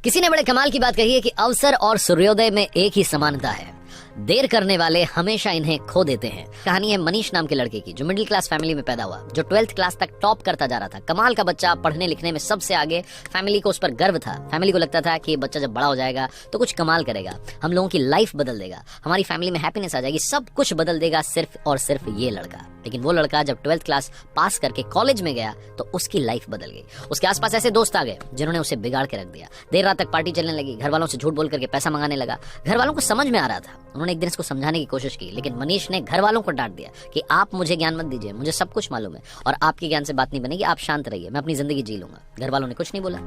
किसी ने बड़े कमाल की बात कही है कि अवसर और सूर्योदय में एक ही समानता है। देर करने वाले हमेशा इन्हें खो देते हैं। कहानी है मनीष नाम के लड़के की, जो मिडिल क्लास फैमिली में पैदा हुआ, जो 12th क्लास तक टॉप करता जा रहा था। कमाल का बच्चा, पढ़ने लिखने में सबसे आगे। फैमिली को उस पर गर्व था। फैमिली को लगता था कि ये बच्चा जब बड़ा हो जाएगा तो कुछ कमाल करेगा, हम लोगों की लाइफ बदल देगा, हमारी फैमिली में हैप्पीनेस आ जाएगी, सब कुछ बदल देगा सिर्फ और सिर्फ ये लड़का। लेकिन वो लड़का जब 12th क्लास पास करके कॉलेज में गया तो उसकी लाइफ बदल गई। उसके आसपास ऐसे दोस्त आ गए जिन्होंने उसे बिगाड़ के रख दिया। देर रात तक पार्टी चलने लगी, घर वालों से झूठ बोल करके पैसा मंगाने लगा। घर वालों को समझ में आ रहा था, उन्होंने एक दिन इसको समझाने की कोशिश की, लेकिन मनीष ने घर वालों को डांट दिया कि आप मुझे ज्ञान मत दीजिए, मुझे सब कुछ मालूम है और आपके ज्ञान से बात नहीं बनेगी, आप शांत रहिए, मैं अपनी जिंदगी जी लूंगा। घर वालों ने कुछ नहीं बोला।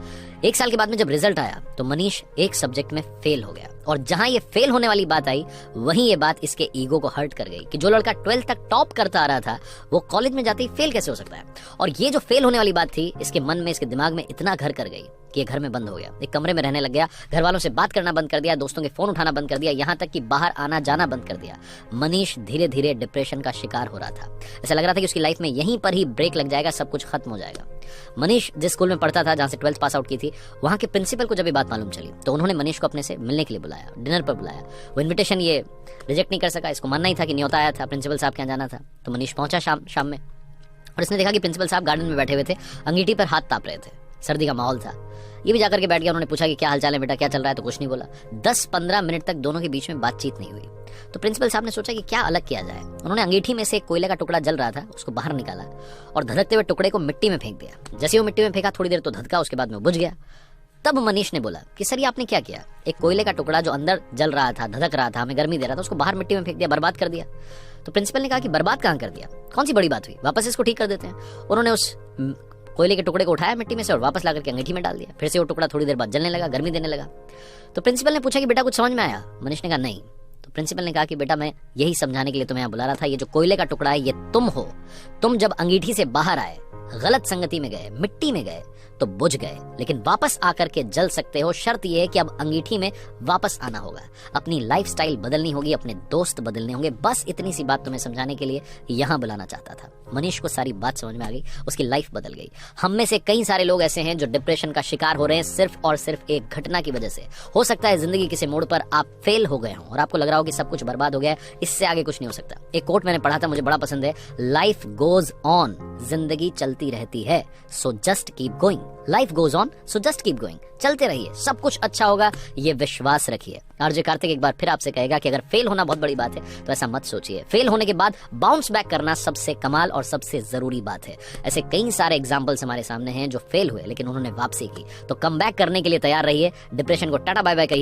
1 साल के बाद में जब रिजल्ट आया तो मनीष एक सब्जेक्ट में फेल हो गया, और जहां ये फेल होने वाली बात आई वहीं ये बात इसके ईगो को हर्ट कर गई कि जो लड़का 12th तक टॉप करता आ रहा था वो कॉलेज में जाते ही फेल कैसे हो सकता है। और ये जो फेल होने वाली बात थी इसके मन में, इसके दिमाग में इतना घर कर गई कि ये घर में बंद हो गया, एक कमरे में रहने लग गया, घर वालों से बात करना बंद कर दिया, दोस्तों के फोन उठाना बंद कर दिया, यहाँ तक कि बाहर आना जाना बंद कर दिया। मनीष धीरे धीरे डिप्रेशन का शिकार हो रहा था। ऐसा लग रहा था कि उसकी लाइफ में यहीं पर ही ब्रेक लग जाएगा, सब कुछ खत्म हो जाएगा। मनीष जिस स्कूल में पढ़ता था, जहां से 12th पास आउट की थी, वहां के प्रिंसिपल को जब ये बात मालूम चली तो उन्होंने मनीष को अपने से मिलने के लिए बुलाया, डिनर पर बुलाया। वो इन्विटेशन ये रिजेक्ट नहीं कर सका, इसको मानना ही था कि न्योता आया था, प्रिंसिपल साहब के यहाँ जाना था। तो मनीष पहुंचा शाम में, और इसने देखा कि प्रिंसिपल साहब गार्डन में बैठे हुए थे, अंगीठी पर हाथ ताप रहे थे, सर्दी का माहौल था। ये भी जाकर के बैठ गया। उन्होंने पूछा कि क्या हालचाल है बेटा, क्या चल रहा है, तो कुछ नहीं बोला। 10-15 मिनट तक दोनों के बीच में बातचीत नहीं हुई। तो प्रिंसिपल साहब ने सोचा कि क्या अलग किया जाए। उन्होंने अंगीठी में से एक कोयले का टुकड़ा जल रहा था, उसको बाहर निकाला और धधकते हुए टुकड़े को मिट्टी में फेंक दिया। जैसे वो मिट्टी में फेंका, थोड़ी देर तो धधका, उसके बाद में बुझ गया। तब मनीष ने बोला कि सर ये आपने क्या किया, एक कोयले का टुकड़ा जो अंदर जल रहा था, धधक रहा था, हमें गर्मी दे रहा था, उसको बाहर मिट्टी में फेंक दिया, बर्बाद कर दिया। तो प्रिंसिपल ने कहा कि बर्बाद कहाँ कर दिया, कौन सी बड़ी बात हुई, वापस इसको ठीक कर देते हैं। उन्होंने उस कोयले के टुकड़े को उठाया मिट्टी में से और वापस लाकर के अंगीठी में डाल दिया। फिर से वो टुकड़ा थोड़ी देर बाद जलने लगा, गर्मी देने लगा। तो प्रिंसिपल ने पूछा कि बेटा कुछ समझ में आया। मनीष ने कहा नहीं। तो प्रिंसिपल ने कहा कि बेटा मैं यही समझाने के लिए तुम्हें यहाँ बुला रहा था, ये जो कोयले का टुकड़ा है ये तुम हो। तुम जब अंगीठी से बाहर आए, गलत संगति में गए, मिट्टी में गए तो बुझ गए, लेकिन वापस आकर के जल सकते हो। शर्त यह है कि अब अंगीठी में वापस आना होगा, अपनी लाइफस्टाइल बदलनी होगी, अपने दोस्त बदलने होंगे। बस इतनी सी बात तुम्हें समझाने के लिए यहाँ बुलाना चाहता था। मनीष को सारी बात समझ में आ गई, उसकी लाइफ बदल गई। हम में से कई सारे लोग ऐसे हैं जो डिप्रेशन का शिकार हो रहे हैं सिर्फ और सिर्फ एक घटना की वजह से। हो सकता है जिंदगी किसी मोड़ पर आप फेल हो गए हो और आपको लग रहा हो कि सब कुछ बर्बाद हो गया है, इससे आगे कुछ नहीं हो सकता। एक कोट मैंने पढ़ा था, मुझे बड़ा पसंद है, लाइफ गोज ऑन, जिंदगी चलती रहती है, so just keep going. Life goes on, so just keep going. चलते रहिए, सब कुछ अच्छा होगा, ये विश्वास रखिए। आरजे कार्तिक एक बार फिर आपसे कहेगा कि अगर फेल होना बहुत बड़ी बात है तो ऐसा मत सोचिए। फेल होने के बाद बाउंस बैक करना सबसे कमाल और सबसे जरूरी बात है। ऐसे कई सारे एग्जांपल्स हमारे सामने हैं जो फेल हुए लेकिन उन्होंने वापसी की। तो कम बैक करने के लिए तैयार रहिए। डिप्रेशन को टाटा बाय बाय कहिए।